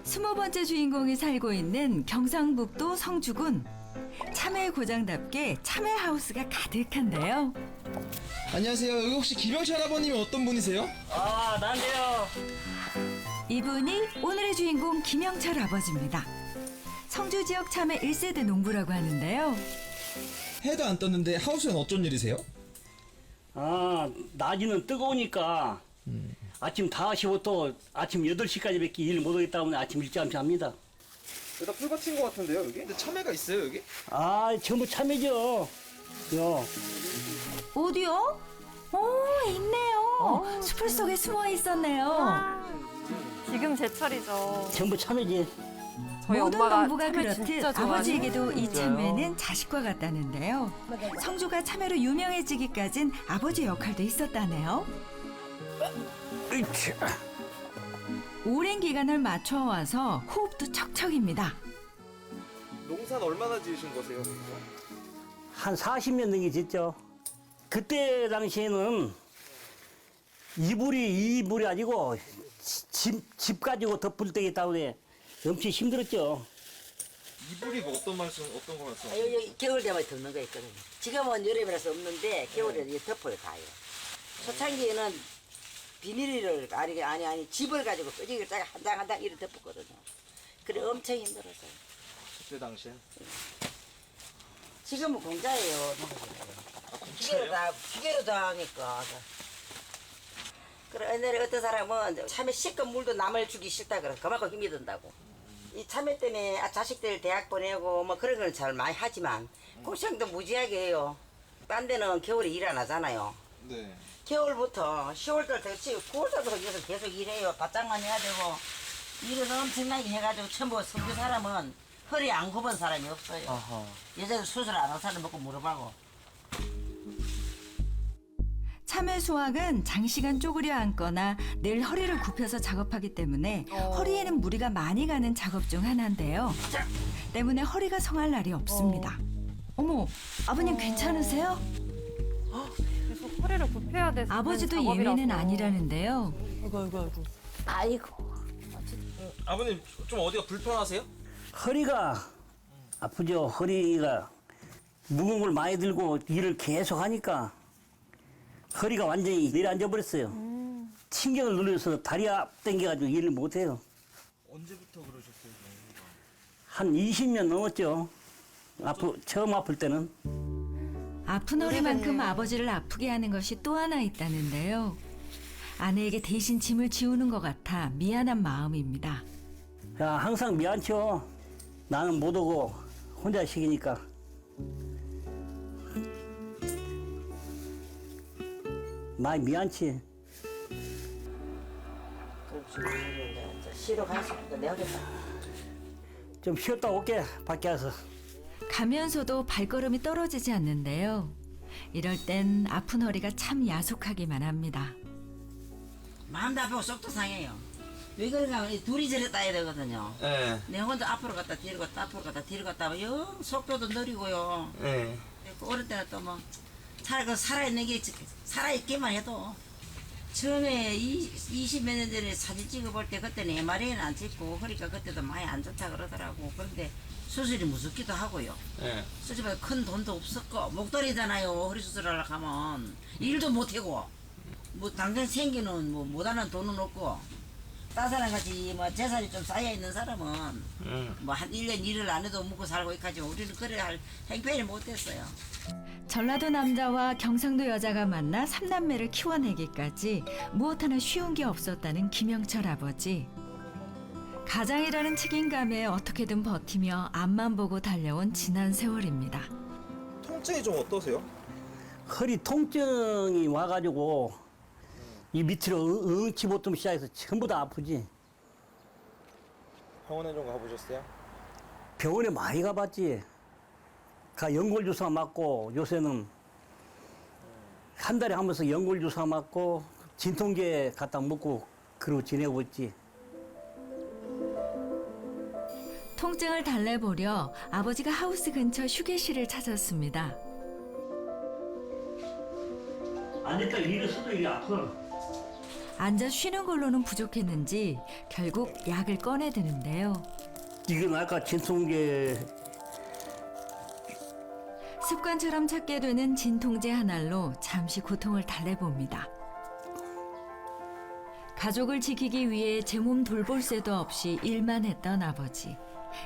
20번째 주인공이 살고 있는 경상북도 성주군. 참외 고장답게 참외 하우스가 가득한데요. 안녕하세요. 여기 혹시 김영철 아버님이 어떤 분이세요? 아, 난데요. 이분이 오늘의 주인공 김영철 아버지입니다. 성주 지역 참외 1세대 농부라고 하는데요. 해도 안 떴는데 하우스엔 어쩐 일이세요? 아, 낮에는 뜨거우니까 아침 5시부터 아침 8시까지밖에 일 못하겠다 보면 아침 일찍 합니다. 여기다 풀 받친 것 같은데요, 여기? 근데 참외가 있어요, 여기? 아, 전부 참외죠. 요. 어디요? 오, 있네요. 숲을 속에 숨어 있었네요. 지금 제철이죠. 전부 참외지. 저희 모든 엄마가 농부가 참외 그렇듯 진짜 좋아하는 아버지에게도 이 참외는 자식과 같다는데요. 성주가 참외로 유명해지기까진 아버지 역할도 있었다네요. 으이차. 오랜 기간을 맞춰와서 호흡도 척척입니다. 농사는 얼마나 지으신 거세요? 한 40년 넘게 짓죠. 그때 당시에는 이불이 아니고 집 가지고 덮을 때기 때문에 엄청 힘들었죠. 이불이 뭐 어떤 거 말씀? 여기 겨울 되면 덮는 거 있거든요. 지금은 여름이라서 없는데 겨울에 이 덮어요 다요. 초창기에는 비닐을 아니 집을 가지고 끄지기를 딱 한 장 한 장 이렇게 덮었거든요. 그래 엄청 힘들었어요. 그때 당시엔? 지금은 공짜예요. 기계로 다 하니까. 그래 옛날에 어떤 사람은 참외 씻은 물도 남을 주기 싫다 그래. 그만큼 힘이 든다고. 이 참외 때문에 자식들 대학 보내고 뭐 그런 건 잘 많이 하지만 고생도 무지하게 해요. 딴 데는 겨울에 일 안 하잖아요. 네. 겨울부터 10월달 됐지 9월달부터 여기서 계속 일해요. 바짝만 해야 되고 일은 엄청나게 해가지고 전부 성주 사람은 허리 안 굽은 사람이 없어요. 여자들 수술 안 한 사람 먹고 물어봐고. 참외 수확은 장시간 쪼그려 앉거나 늘 허리를 굽혀서 작업하기 때문에 허리에는 무리가 많이 가는 작업 중 하나인데요. 때문에 허리가 성할 날이 없습니다. 어머, 아버님 괜찮으세요? 계속 허리를 굽혀야 돼서 아버지도 예외는 아니라는데요. 아이고. 아버님 좀 어디가 불편하세요? 허리가 아프죠. 허리가 무거운 걸 많이 들고 일을 계속 하니까 허리가 완전히 내려앉아 버렸어요. 신경을 눌려서 다리 앞 당겨가지고 일을 못해요. 언제부터 그러셨어요? 한 20년 넘었죠. 처음 아플 때는. 아픈 허리만큼 아버지를 아프게 하는 것이 또 하나 있다는데요. 아내에게 대신 짐을 지우는 것 같아 미안한 마음입니다. 야, 항상 미안죠. 나는 못 오고 혼자 시키니까. 많이 미안치. 쉬러 가시니까 내가 그랬다. 좀 쉬었다 올게, 밖에 와서. 가면서도 발걸음이 떨어지지 않는데요. 이럴 땐 아픈 허리가 참 야속하기만 합니다. 마음도 아프고 속도 상해요. 왜 그런가 하면 둘이 저랬다 해야 되거든요. 네. 내가 혼자 앞으로 갔다 뒤로 갔다 앞으로 갔다 뒤로 갔다 하면 영 속도도 느리고요. 네. 어릴 때는 또 뭐 살아있는 게 살아있기만 해도 처음에 20몇 년 전에 사진 찍어볼 때 그때는 MRI는 안 찍고 허리가 그때도 많이 안 좋다 그러더라고. 그런데 수술이 무섭기도 하고요. 네. 수술보다 큰 돈도 없었고 목도리잖아요. 허리 수술하러 가면 일도 못하고 뭐 당장 생기는 뭐 못하는 돈은 없고 딴 사람 같이 뭐 재산이 좀 쌓여 있는 사람은 뭐 한 1년 일을 안 해도 먹고 살고 있지만 우리는 그래 할 행편을 못했어요. 전라도 남자와 경상도 여자가 만나 3남매를 키워내기까지 무엇 하나 쉬운 게 없었다는 김영철 아버지. 가장이라는 책임감에 어떻게든 버티며 앞만 보고 달려온 지난 세월입니다. 통증이 좀 어떠세요? 허리 통증이 와가지고 이 밑으로 응치부터 시작해서 전부 다 아프지. 병원에 좀 가보셨어요? 병원에 많이 가봤지. 연골 주사 맞고 요새는 한 달에 한 번씩 연골 주사 맞고 진통제 갖다 먹고 그러고 지내고 있지. 통증을 달래보려 아버지가 하우스 근처 휴게실을 찾았습니다. 안 됐다 일어서도 이게 아파. 앉아 쉬는 걸로는 부족했는지 결국 약을 꺼내드는데요. 이건 아까 진통제 습관처럼 찾게 되는 진통제 한 알로 잠시 고통을 달래봅니다. 가족을 지키기 위해 제 몸 돌볼 새도 없이 일만 했던 아버지.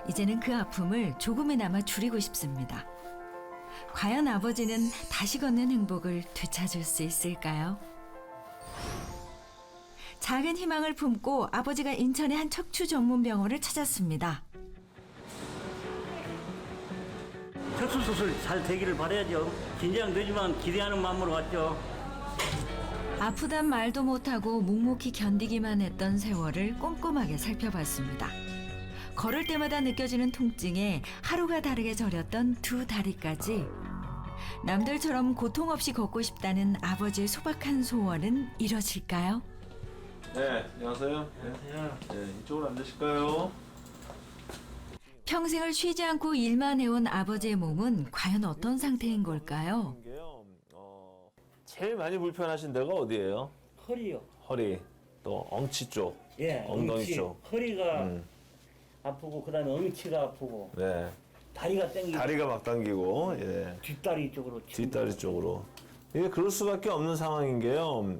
이제는 그 아픔을 조금이나마 줄이고 싶습니다. 과연 아버지는 다시 걷는 행복을 되찾을 수 있을까요? 작은 희망을 품고 아버지가 인천의 한 척추 전문 병원을 찾았습니다. 척수 수술 잘 되기를 바라야죠. 긴장되지만 기대하는 마음으로 왔죠. 아프단 말도 못하고 묵묵히 견디기만 했던 세월을 꼼꼼하게 살펴봤습니다. 걸을 때마다 느껴지는 통증에 하루가 다르게 저렸던 두 다리까지 남들처럼 고통 없이 걷고 싶다는 아버지의 소박한 소원은 이뤄질까요? 네, 안녕하세요. 네, 이쪽으로 앉으실까요? 평생을 쉬지 않고 일만 해온 아버지의 몸은 과연 어떤 상태인 걸까요? 제일 많이 불편하신 데가 어디예요? 허리요. 허리, 또 엉치 쪽, 예, 엉덩이 엉치. 쪽. 허리가 음, 아프고 그다음에 엉치가 아프고 네, 다리가 땡기고 다리가 막 당기고, 예, 뒷다리 쪽으로 뒷다리 쪽으로. 이게 그럴 수밖에 없는 상황인 게요.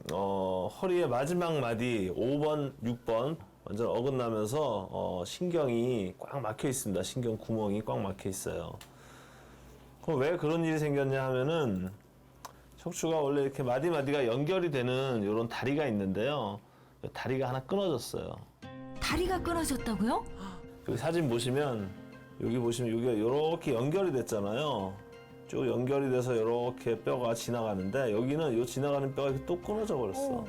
허리의 마지막 마디 5번, 6번 완전 어긋나면서 신경이 꽉 막혀 있습니다. 신경 구멍이 꽉 막혀 있어요. 그럼 왜 그런 일이 생겼냐 하면은 척추가 원래 이렇게 마디마디가 연결이 되는 이런 다리가 있는데요. 다리가 하나 끊어졌어요. 다리가 끊어졌다고요? 여기 사진 보시면 여기가 이렇게 연결이 됐잖아요. 쭉 연결이 돼서 이렇게 뼈가 지나가는데 여기는 이 지나가는 뼈가 이렇게 또 끊어져 버렸어.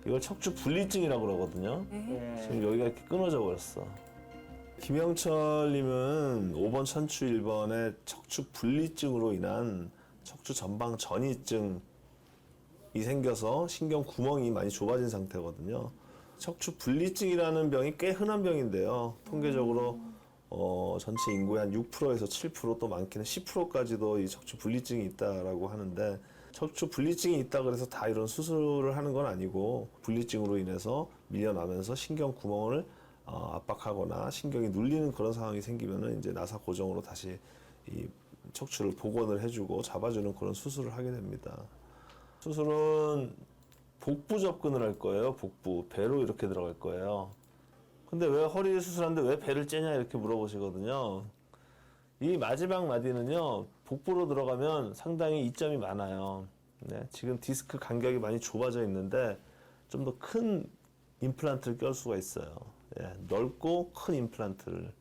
이걸 척추 분리증이라고 그러거든요. 지금 여기가 이렇게 끊어져 버렸어. 김영철님은 5번 천추 1번의 척추 분리증으로 인한 척추 전방 전이증이 생겨서 신경 구멍이 많이 좁아진 상태거든요. 척추 분리증이라는 병이 꽤 흔한 병인데요. 통계적으로 전체 인구의 한 6%에서 7%, 또 많게는 10%까지도 이 척추 분리증이 있다라고 하는데, 척추 분리증이 있다 그래서 다 이런 수술을 하는 건 아니고, 분리증으로 인해서 밀려나면서 신경 구멍을 압박하거나 신경이 눌리는 그런 상황이 생기면은 이제 나사 고정으로 다시 이 척추를 복원을 해주고 잡아주는 그런 수술을 하게 됩니다. 수술은 복부 접근을 할 거예요. 복부, 배로 이렇게 들어갈 거예요. 근데 왜 허리 수술하는데 왜 배를 째냐 이렇게 물어보시거든요. 이 마지막 마디는요, 복부로 들어가면 상당히 이점이 많아요. 네, 지금 디스크 간격이 많이 좁아져 있는데 좀 더 큰 임플란트를 껴 수가 있어요. 예, 넓고 큰 임플란트를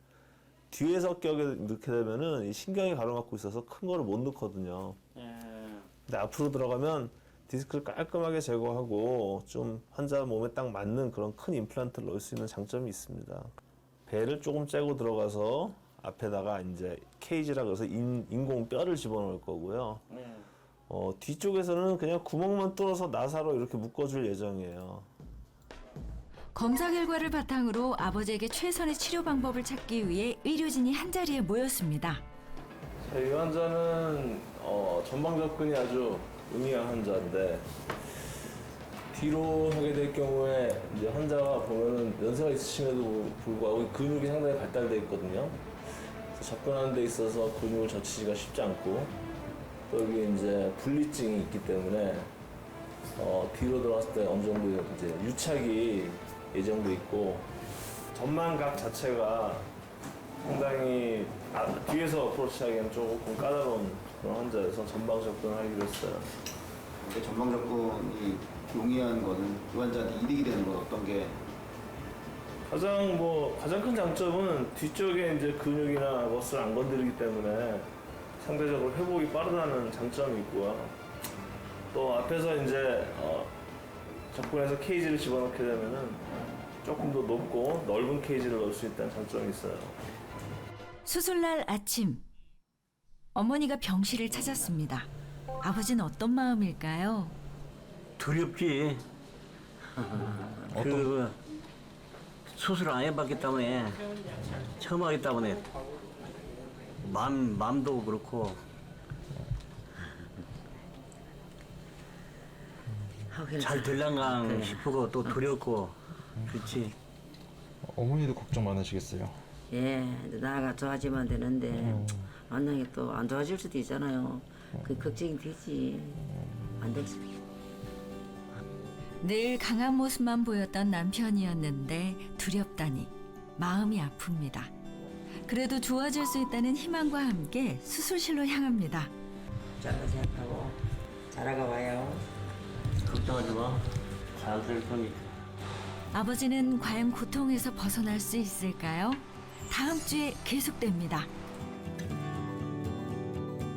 뒤에서 넣게 되면은 이 신경이 가로막고 있어서 큰 거를 못 넣거든요. 근데 앞으로 들어가면 디스크를 깔끔하게 제거하고 좀 환자 몸에 딱 맞는 그런 큰 임플란트를 넣을 수 있는 장점이 있습니다. 배를 조금 째고 들어가서 앞에다가 이제 케이지라 그래서 인공 뼈를 집어넣을 거고요. 뒤쪽에서는 그냥 구멍만 뚫어서 나사로 이렇게 묶어줄 예정이에요. 검사 결과를 바탕으로 아버지에게 최선의 치료 방법을 찾기 위해 의료진이 한자리에 모였습니다. 자, 이 환자는 전방 접근이 아주 음이한 환자인데, 뒤로 하게 될 경우에 이제 환자가 보면은 연세가 있으심에도 불구하고 근육이 상당히 발달돼 있거든요. 그래서 접근하는 데 있어서 근육을 젖히기가 쉽지 않고, 또 여기 이제 분리증이 있기 때문에 뒤로 들어갔을 때 어느 정도 이제 유착이 예정돼 있고, 전망각 자체가 상당히 뒤에서 어프로치하기에는 조금 까다로운 그런 환자여서 전방 접근을 하기로 했어요. 전방 접근이 용이한 거는 이 환자한테 이득이 되는 건 어떤 게? 가장 큰 장점은 뒤쪽에 이제 근육이나 머슬을 안 건드리기 때문에 상대적으로 회복이 빠르다는 장점이 있고요. 또 앞에서 이제 접근해서 케이지를 집어넣게 되면은 조금 더 높고 넓은 케이지를 넣을 수 있다는 장점이 있어요. 수술날 아침, 어머니가 병실을 찾았습니다. 아버지는 어떤 마음일까요? 두렵지. 그 수술 안 해봤기 때문에 처음 하기 때문에 마음도 그렇고 하고 잘 될란가 싶고 또 두렵고 그렇지. 어머니도 걱정 많으시겠어요. 예, 나가 좋아지면 되는데 만약에 또 안 좋아질 수도 있잖아요. 그 걱정이 되지. 안 되지. 늘 강한 모습만 보였던 남편이었는데 두렵다니 마음이 아픕니다. 그래도 좋아질 수 있다는 희망과 함께 수술실로 향합니다. 잘라 생각하고 잘하가 와요. 걱정하지 마. 잘 될 거니까. 아버지는 과연 고통에서 벗어날 수 있을까요? 다음 주에 계속됩니다.